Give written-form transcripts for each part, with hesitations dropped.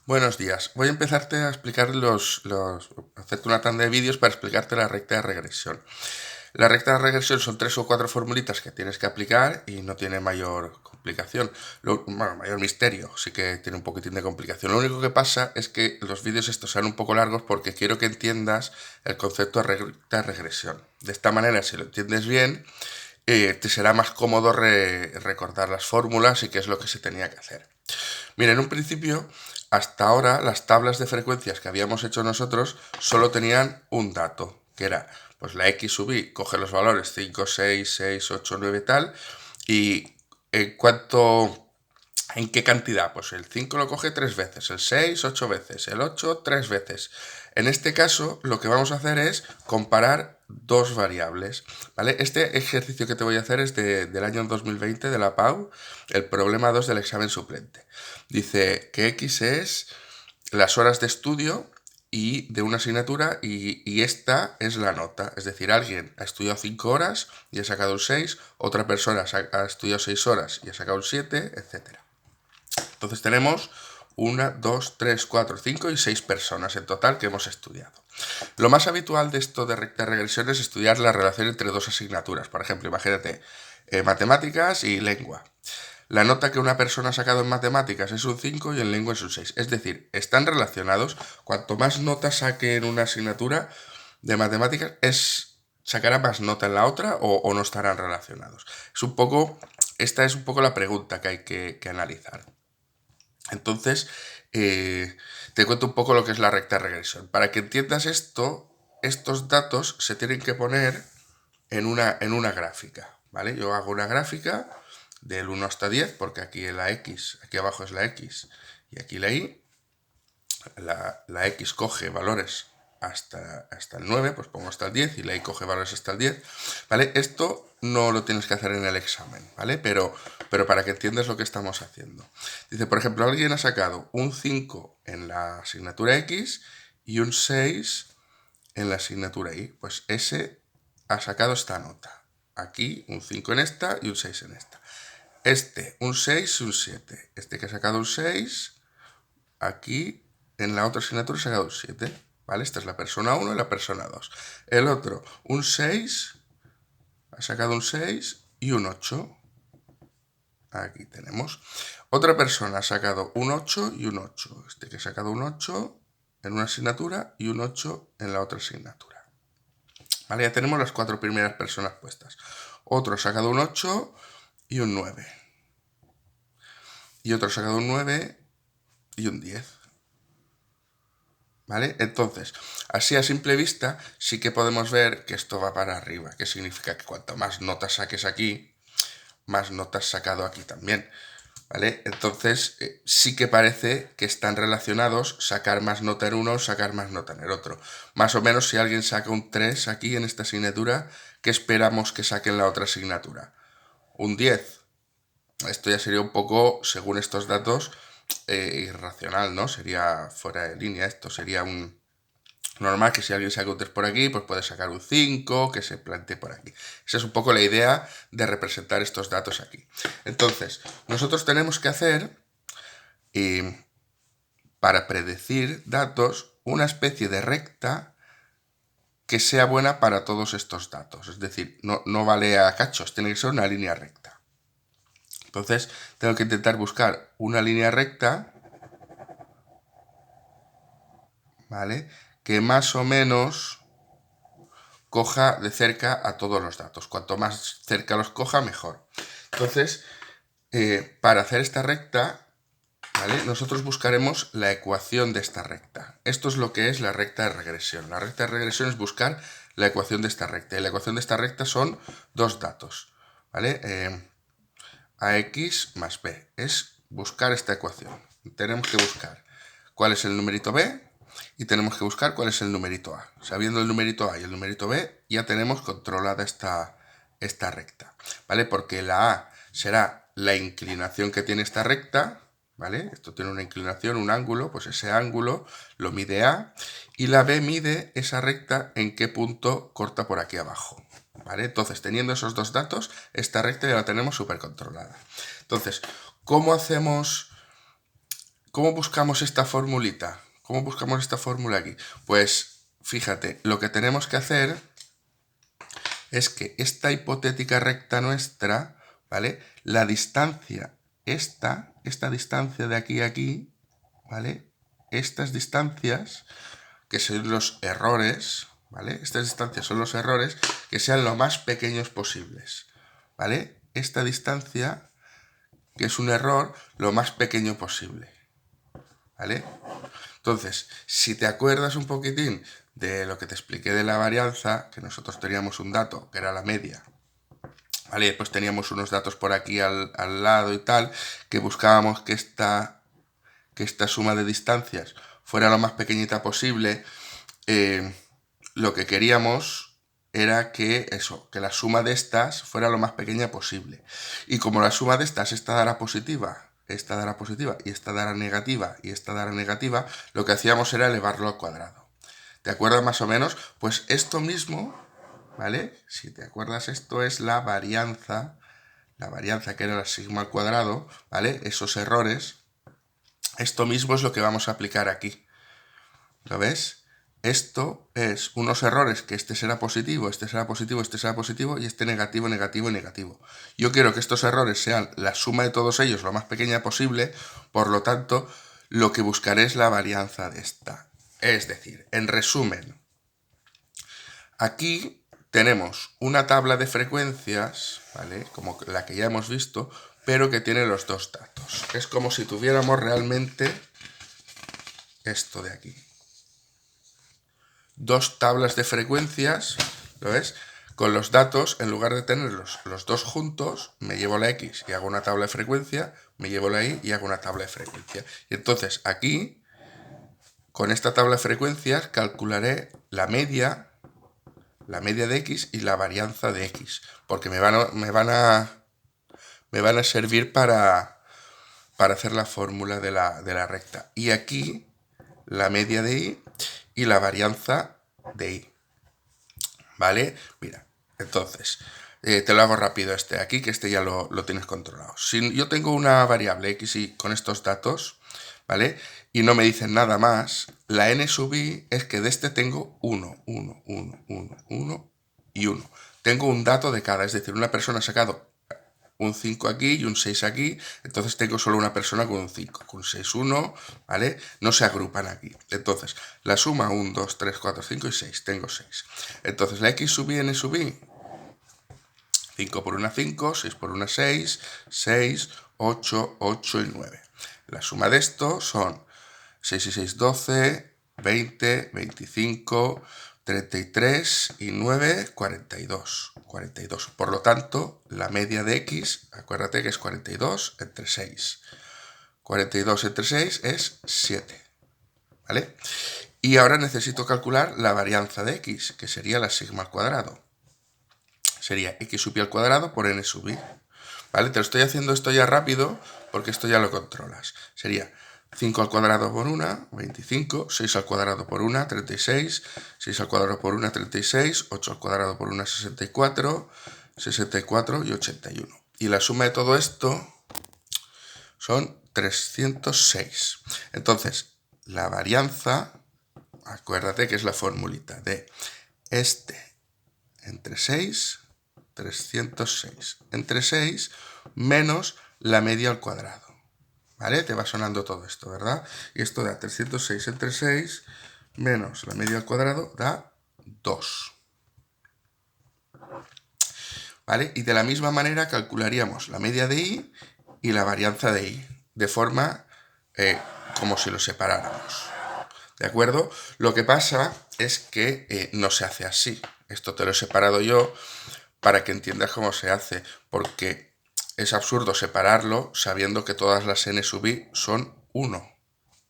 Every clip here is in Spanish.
Buenos días. Voy a empezarte a explicar hacerte una tanda de vídeos para explicarte la recta de regresión. La recta de regresión son 3 o 4 formulitas que tienes que aplicar y no tiene mayor complicación. Mayor misterio, sí que tiene un poquitín de complicación. Lo único que pasa es que los vídeos estos sean un poco largos porque quiero que entiendas el concepto de recta de regresión. De esta manera, si lo entiendes bien, te será más cómodo recordar las fórmulas y qué es lo que se tenía que hacer. Mira, en un principio, hasta ahora, las tablas de frecuencias que habíamos hecho nosotros solo tenían un dato, que era, pues la x sub i coge los valores 5, 6, 6, 8, 9, tal, y ¿en qué cantidad? Pues el 5 lo coge 3 veces, el 6 8 veces, el 8 3 veces. En este caso, lo que vamos a hacer es comparar dos variables, ¿vale? Este ejercicio que te voy a hacer es del año 2020 de la PAU, el problema 2 del examen suplente. Dice que X es las horas de estudio y de una asignatura y esta es la nota. Es decir, alguien ha estudiado 5 horas y ha sacado un 6, otra persona ha estudiado 6 horas y ha sacado un 7, etc. Entonces tenemos 1, 2, 3, 4, 5 y 6 personas en total que hemos estudiado. Lo más habitual de esto de recta regresión es estudiar la relación entre dos asignaturas. Por ejemplo, imagínate matemáticas y lengua. La nota que una persona ha sacado en matemáticas es un 5 y en lengua es un 6. Es decir, están relacionados. Cuanto más notas saque en una asignatura de matemáticas, sacará más nota en la otra o no estarán relacionados. Esta es un poco la pregunta que hay que analizar. Entonces, te cuento un poco lo que es la recta regresión. Para que entiendas esto, estos datos se tienen que poner en una gráfica, ¿vale? Yo hago una gráfica del 1 hasta 10, porque aquí la x, aquí abajo es la x y aquí la y. La x coge valores hasta el 9, pues pongo hasta el 10 y la y coge valores hasta el 10, ¿vale? Esto no lo tienes que hacer en el examen, ¿vale? Pero para que entiendas lo que estamos haciendo. Dice, por ejemplo, alguien ha sacado un 5 en la asignatura X y un 6 en la asignatura Y. Pues ese ha sacado esta nota. Aquí un 5 en esta y un 6 en esta. Este, un 6 y un 7. Este que ha sacado un 6, aquí en la otra asignatura ha sacado un 7. ¿Vale? Esta es la persona 1 y la persona 2. El otro, un 6, ha sacado un 6 y un 8. Aquí tenemos. Otra persona ha sacado un 8 y un 8. Este que ha sacado un 8 en una asignatura y un 8 en la otra asignatura. Vale, ya tenemos las 4 primeras personas puestas. Otro ha sacado un 8 y un 9. Y otro ha sacado un 9 y un 10. ¿Vale? Entonces, así a simple vista sí que podemos ver que esto va para arriba, que significa que cuanto más notas saques aquí, más notas sacado aquí también. ¿Vale? Entonces, sí que parece que están relacionados sacar más nota en uno, sacar más nota en el otro. Más o menos, si alguien saca un 3 aquí en esta asignatura, ¿qué esperamos que saque en la otra asignatura? Un 10. Esto ya sería un poco, según estos datos, irracional, ¿no? Sería fuera de línea esto, sería un normal que si alguien saca un 3 por aquí, pues puede sacar un 5, que se plantee por aquí. Esa es un poco la idea de representar estos datos aquí. Entonces, nosotros tenemos que hacer, para predecir datos, una especie de recta que sea buena para todos estos datos. Es decir, no vale a cachos, tiene que ser una línea recta. Entonces, tengo que intentar buscar una línea recta, ¿vale? Que más o menos coja de cerca a todos los datos. Cuanto más cerca los coja, mejor. Entonces, para hacer esta recta, ¿vale? Nosotros buscaremos la ecuación de esta recta. Esto es lo que es la recta de regresión. La recta de regresión es buscar la ecuación de esta recta. Y la ecuación de esta recta son dos datos, ¿vale? AX más B. Es buscar esta ecuación. Tenemos que buscar cuál es el numerito B y tenemos que buscar cuál es el numerito A. Sabiendo el numerito A y el numerito B, ya tenemos controlada esta recta, ¿vale? Porque la A será la inclinación que tiene esta recta, ¿vale? Esto tiene una inclinación, un ángulo, pues ese ángulo lo mide A, y la B mide esa recta en qué punto corta por aquí abajo, ¿vale? Entonces, teniendo esos dos datos, esta recta ya la tenemos súper controlada. Entonces, ¿cómo hacemos ¿Cómo buscamos esta formulita? ¿Cómo buscamos esta fórmula aquí? Pues fíjate, lo que tenemos que hacer es que esta hipotética recta nuestra, ¿vale? La distancia, esta distancia de aquí a aquí, ¿vale? Estas distancias, que son los errores, ¿vale? Estas distancias son los errores que sean lo más pequeños posibles, ¿vale? Esta distancia, que es un error, lo más pequeño posible, ¿vale? Entonces, si te acuerdas un poquitín de lo que te expliqué de la varianza, que nosotros teníamos un dato, que era la media, ¿vale? Pues teníamos unos datos por aquí al lado y tal, que buscábamos que esta suma de distancias fuera lo más pequeñita posible. Lo que queríamos era que la suma de estas fuera lo más pequeña posible. Y como la suma de estas, esta dará positiva, esta dará positiva, y esta dará negativa, y esta dará negativa, lo que hacíamos era elevarlo al cuadrado. ¿Te acuerdas más o menos? Pues esto mismo, ¿vale? Si te acuerdas, esto es la varianza que era la sigma al cuadrado, ¿vale? Esos errores. Esto mismo es lo que vamos a aplicar aquí. ¿Lo ves? Esto es unos errores que este será positivo, este será positivo, este será positivo y este negativo, negativo y negativo. Yo quiero que estos errores sean la suma de todos ellos lo más pequeña posible, por lo tanto, lo que buscaré es la varianza de esta. Es decir, en resumen, aquí tenemos una tabla de frecuencias, ¿vale? Como la que ya hemos visto, pero que tiene los dos datos. Es como si tuviéramos realmente esto de aquí. Dos tablas de frecuencias, ¿lo ves? Con los datos, en lugar de tenerlos los dos juntos, me llevo la X y hago una tabla de frecuencia, me llevo la Y y hago una tabla de frecuencia. Y entonces aquí, con esta tabla de frecuencias, calcularé la media de X y la varianza de X, porque me van a servir para hacer la fórmula de la recta. Y aquí, la media de Y la varianza de Y. ¿Vale? Mira, entonces, te lo hago rápido aquí, que este ya lo tienes controlado. Si yo tengo una variable X y con estos datos, ¿vale? Y no me dicen nada más, la n sub i es que de este tengo 1, 1, 1, 1, 1 y 1. Tengo un dato de cada, es decir, una persona ha sacado un 5 aquí y un 6 aquí, entonces tengo solo una persona con un 5, con 6, 1, ¿vale? No se agrupan aquí. Entonces, la suma 1, 2, 3, 4, 5 y 6, tengo 6. Entonces, la X sub i, n sub i, 5 por una 5, 6 por una 6, 6, 8, 8 y 9. La suma de esto son 6 y 6, 12, 20, 25, 33 y 9, 42. 42. Por lo tanto, la media de X, acuérdate que es 42 entre 6. 42 entre 6 es 7. ¿Vale? Y ahora necesito calcular la varianza de X, que sería la sigma al cuadrado. Sería X sub i al cuadrado por n sub i. ¿Vale? Te lo estoy haciendo esto ya rápido porque esto ya lo controlas. Sería 5 al cuadrado por 1, 25, 6 al cuadrado por 1, 36, 6 al cuadrado por 1, 36, 8 al cuadrado por 1, 64, 64 y 81. Y la suma de todo esto son 306. Entonces, la varianza, acuérdate que es la formulita de este entre 6, 306 entre 6 menos la media al cuadrado. ¿Vale? Te va sonando todo esto, ¿verdad? Y esto da 306 entre 6 menos la media al cuadrado da 2. ¿Vale? Y de la misma manera calcularíamos la media de Y y la varianza de Y, de forma como si lo separáramos. ¿De acuerdo? Lo que pasa es que no se hace así. Esto te lo he separado yo para que entiendas cómo se hace, porque es absurdo separarlo sabiendo que todas las n sub i son 1,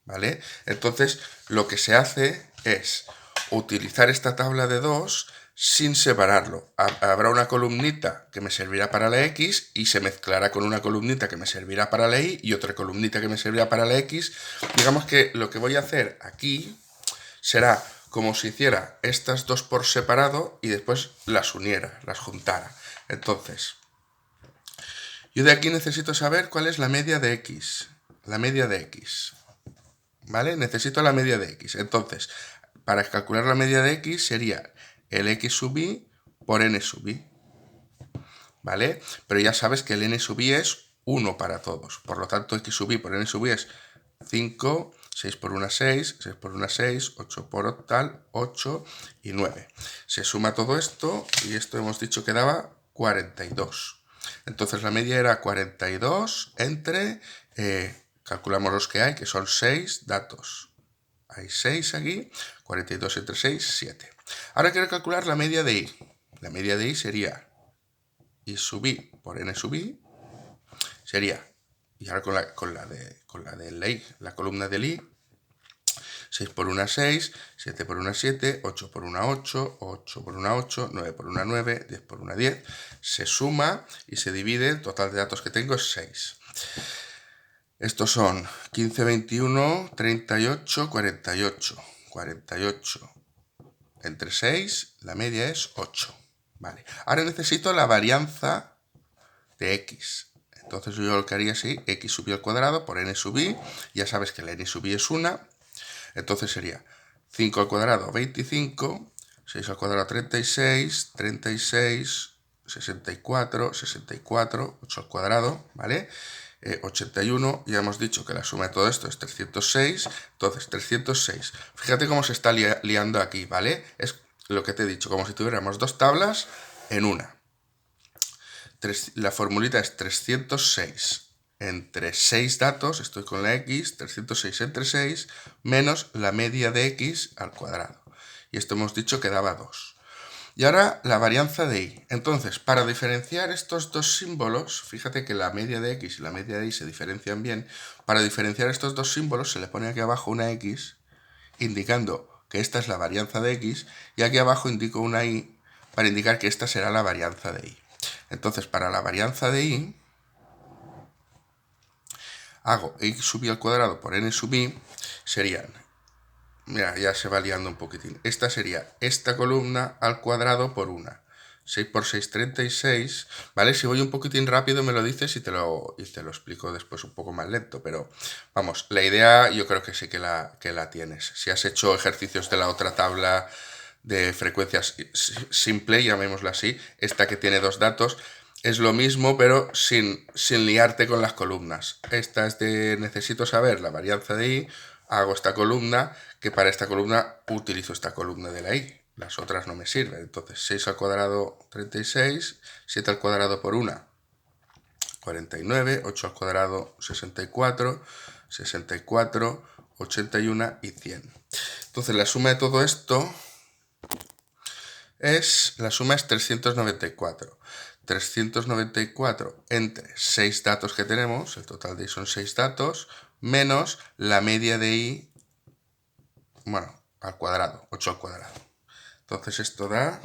¿vale? Entonces, lo que se hace es utilizar esta tabla de 2 sin separarlo. Habrá una columnita que me servirá para la X y se mezclará con una columnita que me servirá para la Y y otra columnita que me servirá para la X. Digamos que lo que voy a hacer aquí será como si hiciera estas dos por separado y después las uniera, las juntara. Entonces, yo de aquí necesito saber cuál es la media de X. La media de X. ¿vale? Necesito la media de x. Entonces, para calcular la media de x sería el x sub i por n sub i, ¿vale? Pero ya sabes que el n sub i es 1 para todos. Por lo tanto, x sub i por n sub i es 5, 6 por 1, 6, 6 por 1, 6, 8 por octal, 8 y 9. Se suma todo esto y esto hemos dicho que daba 42. Entonces la media era 42 entre, calculamos los que hay, que son 6 datos. Hay 6 aquí, 42 entre 6, 7. Ahora quiero calcular la media de i. La media de i sería i sub i por n sub i, sería, y ahora con la de la i, la columna del i, 6 por 1, 6, 7 por 1, 7, 8 por 1, 8, 8 por 1, 8, 9 por 1, 9, 10 por 1, 10. Se suma y se divide, el total de datos que tengo es 6. Estos son 15, 21, 38, 48. 48 entre 6, la media es 8. Vale. Ahora necesito la varianza de x. Entonces yo lo que haría es x sub i al cuadrado por n sub i. Ya sabes que la n sub i es 1. Entonces sería 5 al cuadrado 25, 6 al cuadrado 36, 36, 64, 64, 8 al cuadrado, ¿vale? 81, ya hemos dicho que la suma de todo esto es 306, entonces 306. Fíjate cómo se está liando aquí, ¿vale? Es lo que te he dicho, como si tuviéramos dos tablas en una. La formulita es 306 entre 6 datos, estoy con la x, 306 entre 6, menos la media de x al cuadrado. Y esto hemos dicho que daba 2. Y ahora la varianza de i. Entonces, para diferenciar estos dos símbolos, fíjate que la media de x y la media de y se diferencian bien. Para diferenciar estos dos símbolos se le pone aquí abajo una x, indicando que esta es la varianza de x, y aquí abajo indico una y para indicar que esta será la varianza de y. Entonces, para la varianza de y, hago x sub i al cuadrado por n sub i, serían, mira, ya se va liando un poquitín, esta sería esta columna al cuadrado por una, 6 por 6, 36, ¿vale? Si voy un poquitín rápido me lo dices y te lo explico después un poco más lento, pero vamos, la idea yo creo que sí que la tienes. Si has hecho ejercicios de la otra tabla de frecuencias simple, llamémosla así, esta que tiene dos datos, es lo mismo, pero sin liarte con las columnas. Esta es de necesito saber la varianza de i, hago esta columna, que para esta columna utilizo esta columna de la i. Las otras no me sirven. Entonces, 6 al cuadrado, 36, 7 al cuadrado por 1, 49, 8 al cuadrado, 64, 64, 81 y 100. Entonces, la suma de todo esto la suma es 394. 394 entre 6 datos que tenemos, el total de i son 6 datos, menos la media de i, bueno, al cuadrado, 8 al cuadrado. Entonces esto da,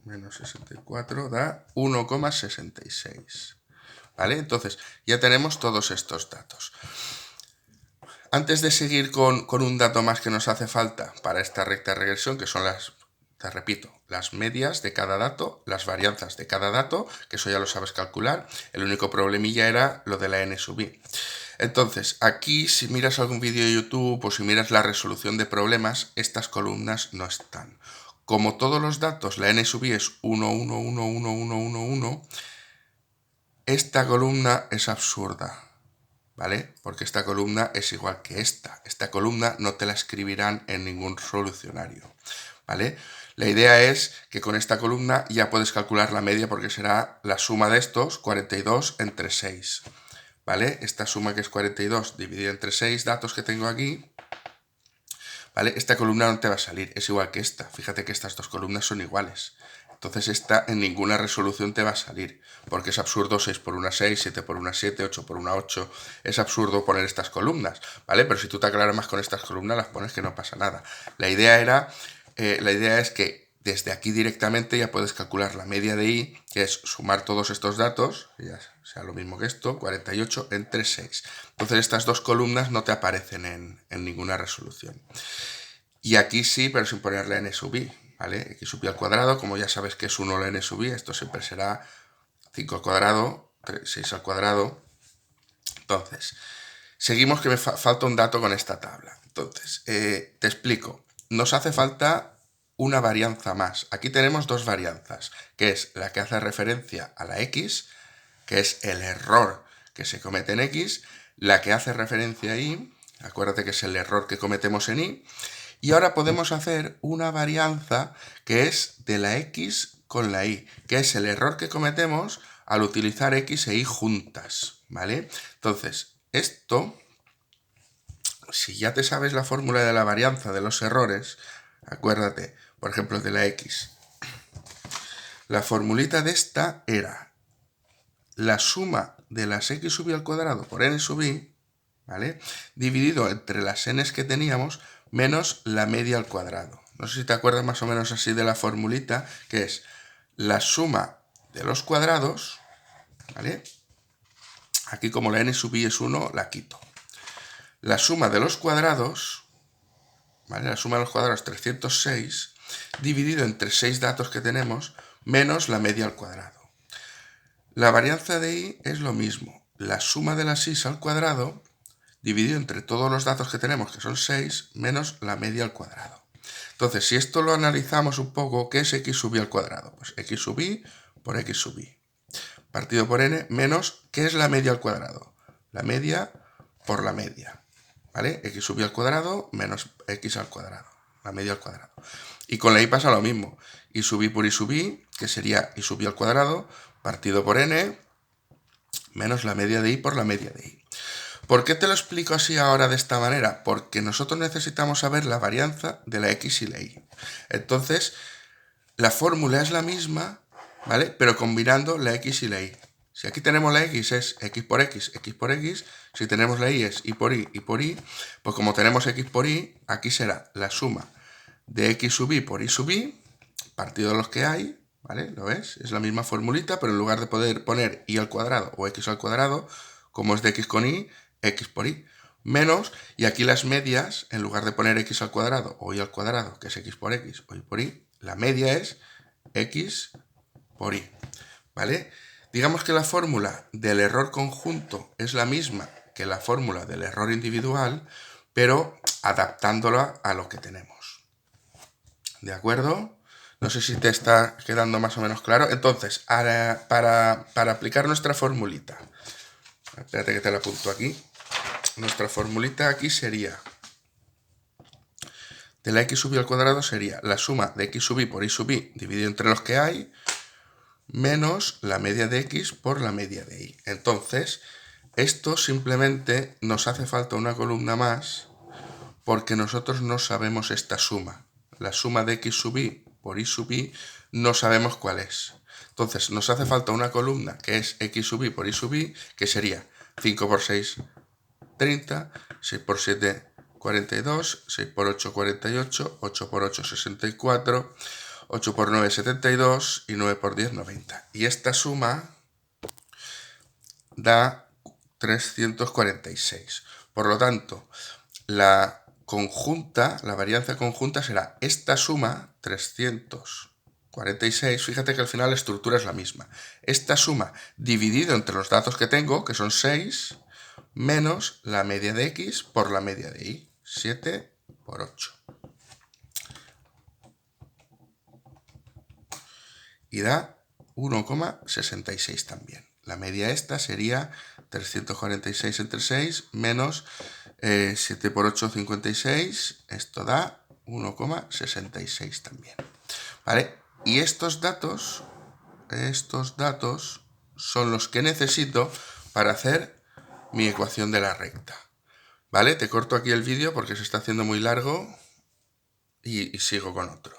menos 64, da 1,66. ¿Vale? Entonces ya tenemos todos estos datos. Antes de seguir con un dato más que nos hace falta para esta recta de regresión, que son te repito, las medias de cada dato, las varianzas de cada dato, que eso ya lo sabes calcular. El único problemilla era lo de la n sub i. Entonces, aquí si miras algún vídeo de YouTube o si miras la resolución de problemas, estas columnas no están. Como todos los datos, la n sub i es 1, 1, 1, 1, 1, 1, 1, esta columna es absurda. ¿Vale? Porque esta columna es igual que esta. Esta columna no te la escribirán en ningún solucionario. ¿Vale? La idea es que con esta columna ya puedes calcular la media porque será la suma de estos, 42 entre 6. ¿Vale? Esta suma que es 42 dividida entre 6 datos que tengo aquí, ¿vale? Esta columna no te va a salir, es igual que esta. Fíjate que estas dos columnas son iguales. Entonces esta en ninguna resolución te va a salir, porque es absurdo 6 por 1, 6, 7 por 1, 7, 8 por 1, 8. Es absurdo poner estas columnas, ¿vale? Pero si tú te aclaras más con estas columnas, las pones que no pasa nada. La idea es que desde aquí directamente ya puedes calcular la media de i, que es sumar todos estos datos, ya sea lo mismo que esto, 48 entre 6. Entonces estas dos columnas no te aparecen en ninguna resolución. Y aquí sí, pero sin ponerle n sub i, ¿vale? X sub i al cuadrado, como ya sabes que es 1 la n sub i, esto siempre será 5 al cuadrado, 6 al cuadrado. Entonces, Seguimos que me falta un dato con esta tabla. Entonces, te explico. Nos hace falta una varianza más. Aquí tenemos dos varianzas, que es la que hace referencia a la X, que es el error que se comete en X, la que hace referencia a Y, acuérdate que es el error que cometemos en Y, y ahora podemos hacer una varianza que es de la X con la Y, que es el error que cometemos al utilizar X e Y juntas, ¿vale? Entonces, esto, si ya te sabes la fórmula de la varianza de los errores, acuérdate, por ejemplo, de la X. La formulita de esta era la suma de las X sub y al cuadrado por N sub Y, ¿vale? Dividido entre las N que teníamos menos la media al cuadrado. No sé si te acuerdas más o menos así de la formulita, que es la suma de los cuadrados, ¿vale? Aquí como la N sub Y es 1, la quito. La suma de los cuadrados, ¿vale? La suma de los cuadrados 306, dividido entre 6 datos que tenemos, menos la media al cuadrado. La varianza de Y es lo mismo. La suma de las Y al cuadrado, dividido entre todos los datos que tenemos, que son 6, menos la media al cuadrado. Entonces, si esto lo analizamos un poco, ¿qué es X sub Y al cuadrado? Pues X sub Y por X sub Y, partido por N, menos, ¿qué es la media al cuadrado? La media por la media, ¿vale? X sub Y al cuadrado menos X al cuadrado, la media al cuadrado. Y con la Y pasa lo mismo. Y sub Y por Y sub Y, que sería Y sub Y al cuadrado, partido por N, menos la media de Y por la media de Y. ¿Por qué te lo explico así ahora de esta manera? Porque nosotros necesitamos saber la varianza de la X y la Y. Entonces, la fórmula es la misma, ¿vale? Pero combinando la X y la Y. Si aquí tenemos la X es X por X, X por X. Si tenemos la Y es Y por Y, Y por Y. Pues como tenemos X por Y, aquí será la suma de X sub Y por Y sub Y, partido de los que hay, ¿vale? ¿Lo ves? Es la misma formulita, pero en lugar de poder poner Y al cuadrado o X al cuadrado, como es de X con Y, X por Y, menos, y aquí las medias, en lugar de poner X al cuadrado o Y al cuadrado, que es X por X o Y por Y, la media es X por Y, ¿vale? Digamos que la fórmula del error conjunto es la misma que la fórmula del error individual, pero adaptándola a lo que tenemos. ¿De acuerdo? No sé si te está quedando más o menos claro. Entonces, para aplicar nuestra formulita, espérate que te la apunto aquí. Nuestra formulita aquí sería, de la X sub Y al cuadrado sería la suma de X sub Y por Y sub Y dividido entre los que hay, menos la media de X por la media de Y. Entonces, esto simplemente nos hace falta una columna más porque nosotros no sabemos esta suma. La suma de X sub Y por Y sub Y no sabemos cuál es. Entonces, nos hace falta una columna que es X sub Y por Y sub Y, que sería 5 por 6, 30, 6 por 7, 42, 6 por 8, 48, 8 por 8, 64, 8 por 9, 72 y 9 por 10, 90. Y esta suma da 346. Por lo tanto, la varianza conjunta será esta suma, 346, fíjate que al final la estructura es la misma. Esta suma dividido entre los datos que tengo, que son 6, menos la media de X por la media de Y, 7 por 8. Y da 1,66 también. La media esta sería 346 entre 6 menos 7 por 8, 56. Esto da 1,66 también. ¿Vale? Y estos datos son los que necesito para hacer mi ecuación de la recta. ¿Vale? Te corto aquí el vídeo porque se está haciendo muy largo y sigo con otro.